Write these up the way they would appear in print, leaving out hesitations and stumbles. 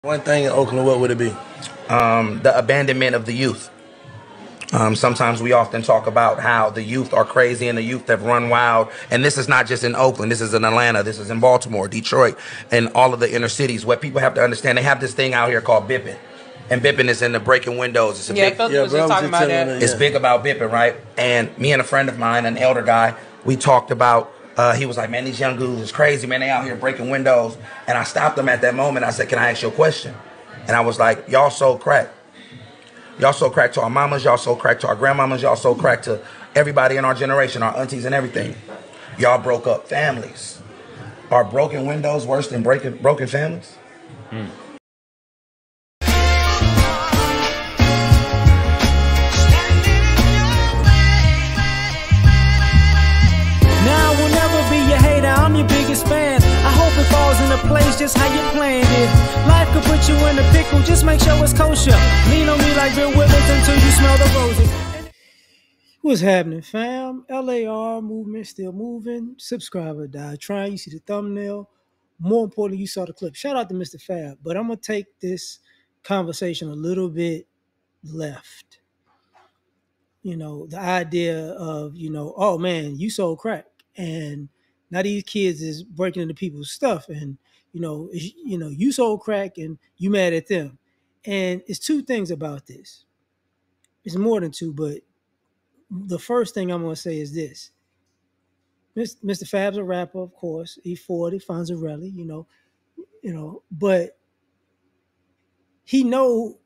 One thing in Oakland, what would it be? The abandonment of the youth. Sometimes we often talk about how the youth are crazy and the youth have run wild. And this is not just in Oakland. This is in Atlanta. This is in Baltimore, Detroit, and all of the inner cities. What people have to understand, they have this thing out here called bipping. And bipping is in the breaking windows. It's a Yeah, big, Philip Yeah, was bro, I just was talking just about telling her that. that. it's Yeah. big about bipping, right? And me and a friend of mine, an elder guy, we talked about. He was like, "Man, these young dudes is crazy, man. They out here breaking windows." And I stopped him at that moment. I said, "Can I ask you a question?" And I was like, "Y'all sold crack. Y'all sold crack to our mamas. Y'all sold crack to our grandmamas. Y'all sold crack to everybody in our generation, our aunties and everything. Y'all broke up families. Are broken windows worse than breaking broken families?" Now I will never be your hater, I'm your biggest fan. I hope it falls into place just how you planned it. Life could put you in a pickle, just make sure it's kosher. Lean on me like Bill Withers until you smell the roses. What's happening, fam? L.A.R. movement still moving. Subscriber died trying. You see the thumbnail. More importantly, you saw the clip. Shout out to Mr. Fab. But I'm gonna take this conversation a little bit left. The idea of, oh man, you sold crack, and now these kids is breaking into people's stuff, and you sold crack and you mad at them. And it's two things about this. It's more than two, but the first thing I'm gonna say is this. Mr. Fab's a rapper, of course. E40, Fonzarelli, but he know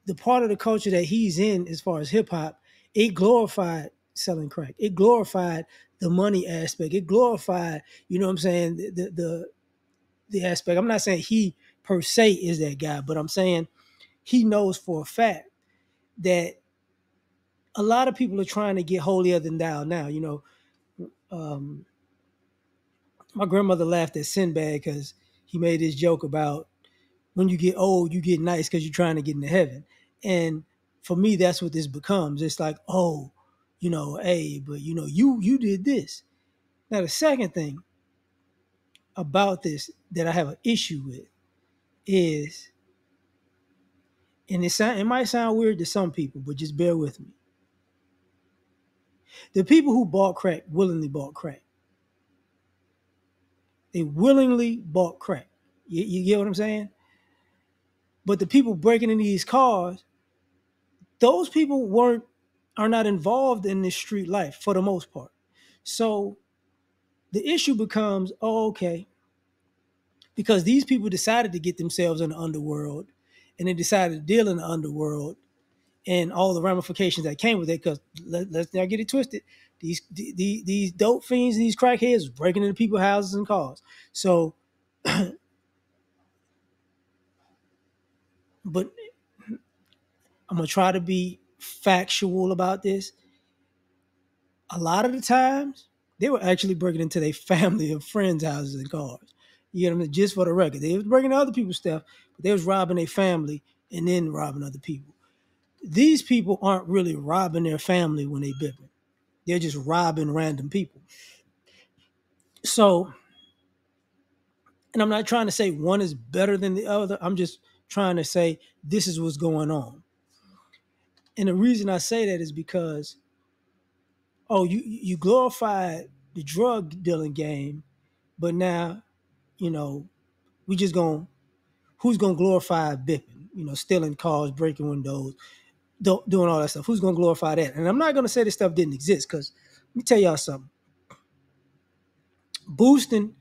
the part of the culture that he's in as far as hip hop, it glorified selling crack. It glorified the money aspect. It glorified, you know what I'm saying, the aspect. I'm not saying he per se is that guy, but I'm saying he knows for a fact that a lot of people are trying to get holier than thou now. Um, my grandmother laughed at Sinbad because he made this joke about when you get old, you get nice because you're trying to get into heaven. And for me, that's what this becomes. It's like, oh, hey, but you did this. Now the second thing about this that I have an issue with is, and it might sound weird to some people, but just bear with me. The people who bought crack willingly bought crack. They willingly bought crack. You get what I'm saying? But the people breaking into these cars, those people are not involved in this street life for the most part. So the issue becomes, oh, okay, because these people decided to get themselves in the underworld and they decided to deal in the underworld and all the ramifications that came with it. Because let's not get it twisted. These dope fiends, these crackheads was breaking into people's houses and cars. So, but I'm gonna try to be factual about this. A lot of the times they were actually breaking into their family and friends' houses and cars. You know what I mean? Just for the record. They was breaking other people's stuff, but they was robbing their family and then robbing other people. These people aren't really robbing their family when they bipping. They're just robbing random people. So, and I'm not trying to say one is better than the other. I'm just trying to say this is what's going on. And the reason I say that is because, oh, you glorify the drug dealing game, but now, you know, we just going who's gonna glorify bipping, stealing cars, breaking windows, doing all that stuff. Who's gonna glorify that? And I'm not gonna say this stuff didn't exist, because let me tell y'all something. Boosting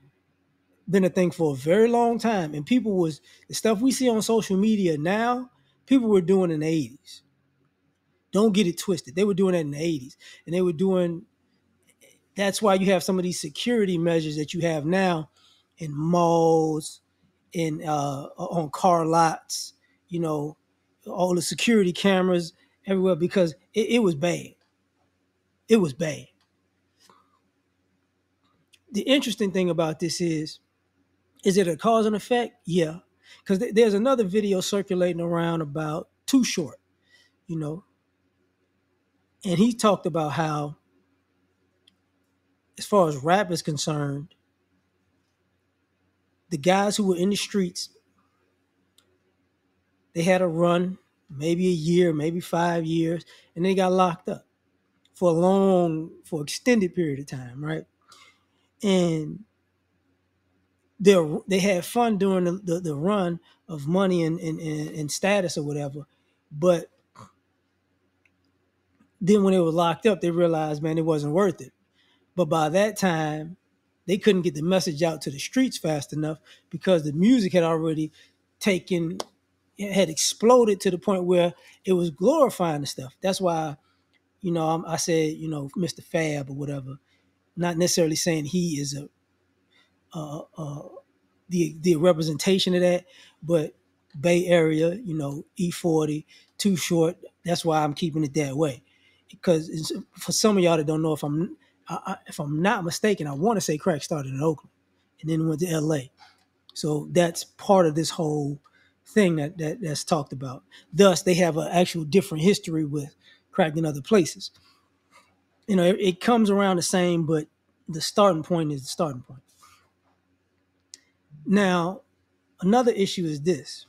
been a thing for a very long time, and people was the stuff we see on social media now. People were doing in the '80s. Don't get it twisted. They were doing that in the '80s, and they were doing. That's why you have some of these security measures that you have now in malls, in on car lots. You know, all the security cameras everywhere, because it was bad. It was bad. The interesting thing about this is it a cause and effect? Yeah, because there's another video circulating around about Too Short, you know, and he talked about how, as far as rap is concerned, the guys who were in the streets They had a run, maybe a year, maybe 5 years, and they got locked up for extended period of time, right? And they had fun during the run of money and status or whatever, but then when they were locked up, they realized, man, it wasn't worth it. But by that time, they couldn't get the message out to the streets fast enough because the music had already taken, it had exploded to the point where it was glorifying the stuff. That's why, I said, Mr. Fab or whatever, not necessarily saying he is the representation of that, but Bay Area, E40, Too Short. That's why I'm keeping it that way, because for some of y'all that don't know, if I'm not mistaken, I want to say crack started in Oakland and then went to L.A. So that's part of this whole thing that's talked about. Thus, they have an actual different history with crack than other places. It comes around the same, but the starting point is the starting point. Now, another issue is this.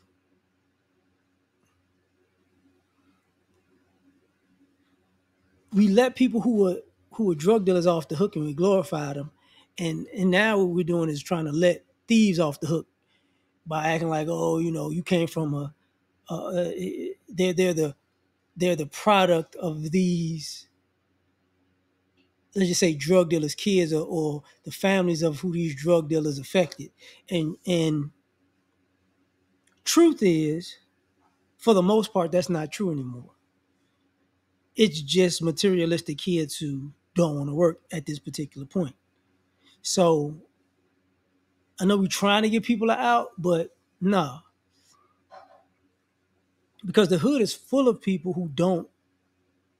We let people who were drug dealers off the hook and we glorified them, and now what we're doing is trying to let thieves off the hook by acting like, oh, you came from they're the product of these, let's just say, drug dealers' kids, or the families of who these drug dealers affected. And truth is, for the most part, that's not true anymore. It's just materialistic kids who don't want to work at this particular point. So I know we're trying to get people out, but no, because the hood is full of people who don't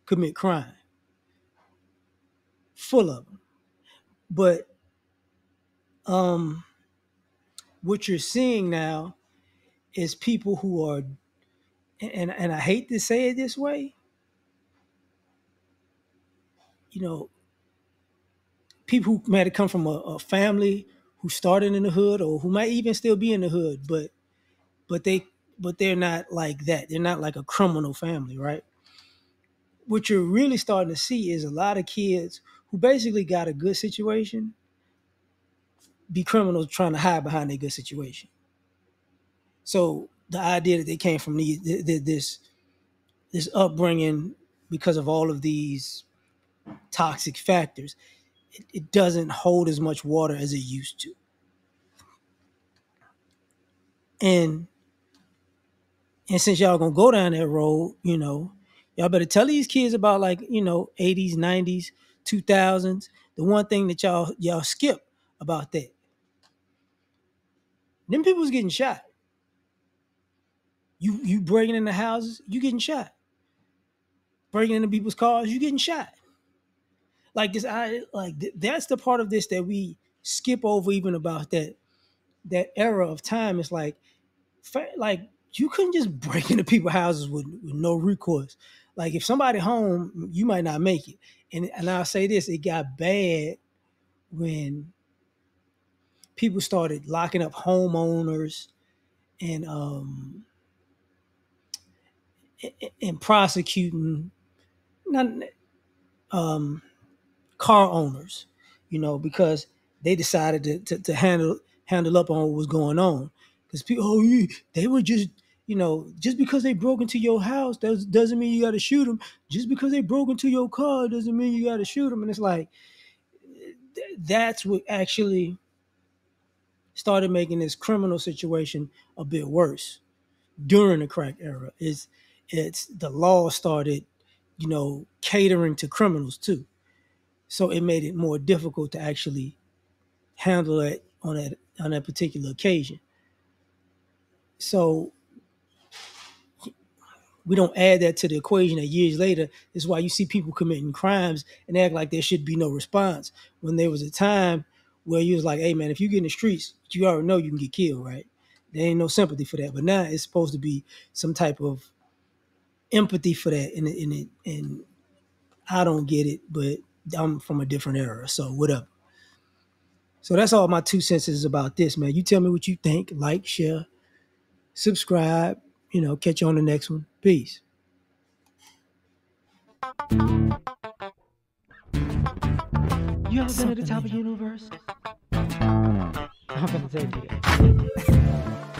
commit crime, full of them. But what you're seeing now is people who are, and I hate to say it this way, people who might have come from a family who started in the hood or who might even still be in the hood, but they're not like that. They're not like a criminal family, right? What you're really starting to see is a lot of kids who basically got a good situation be criminals trying to hide behind a good situation. So the idea that they came from this upbringing because of all of these toxic factors, it doesn't hold as much water as it used to. And since y'all gonna go down that road, y'all better tell these kids about, like, 80s, 90s, 2000s. The one thing that y'all skip about that, them people was getting shot. You breaking into houses, you getting shot. Breaking into people's cars, you getting shot. Like this, that's the part of this that we skip over, even about that era of time. It's like you couldn't just break into people's houses with no recourse. Like, if somebody home, you might not make it. And I'll say this: it got bad when people started locking up homeowners and prosecuting not car owners, because they decided to handle up on what was going on. Because people, they were just, just because they broke into your house doesn't mean you got to shoot them. Just because they broke into your car doesn't mean you got to shoot them. And it's like, that's what actually started making this criminal situation a bit worse during the crack era. It's the law started, catering to criminals too. So it made it more difficult to actually handle it on that particular occasion. So we don't add that to the equation that years later is why you see people committing crimes and act like there should be no response, when there was a time where you was like, hey man, if you get in the streets, you already know you can get killed, right? There ain't no sympathy for that. But now it's supposed to be some type of empathy for that, and I don't get it, but I'm from a different era, so whatever. So that's all my 2 cents is about this, man. You tell me what you think. Like, share, subscribe. catch you on the next one. Peace. You ever been at the top of the universe? I'm gonna tell you that.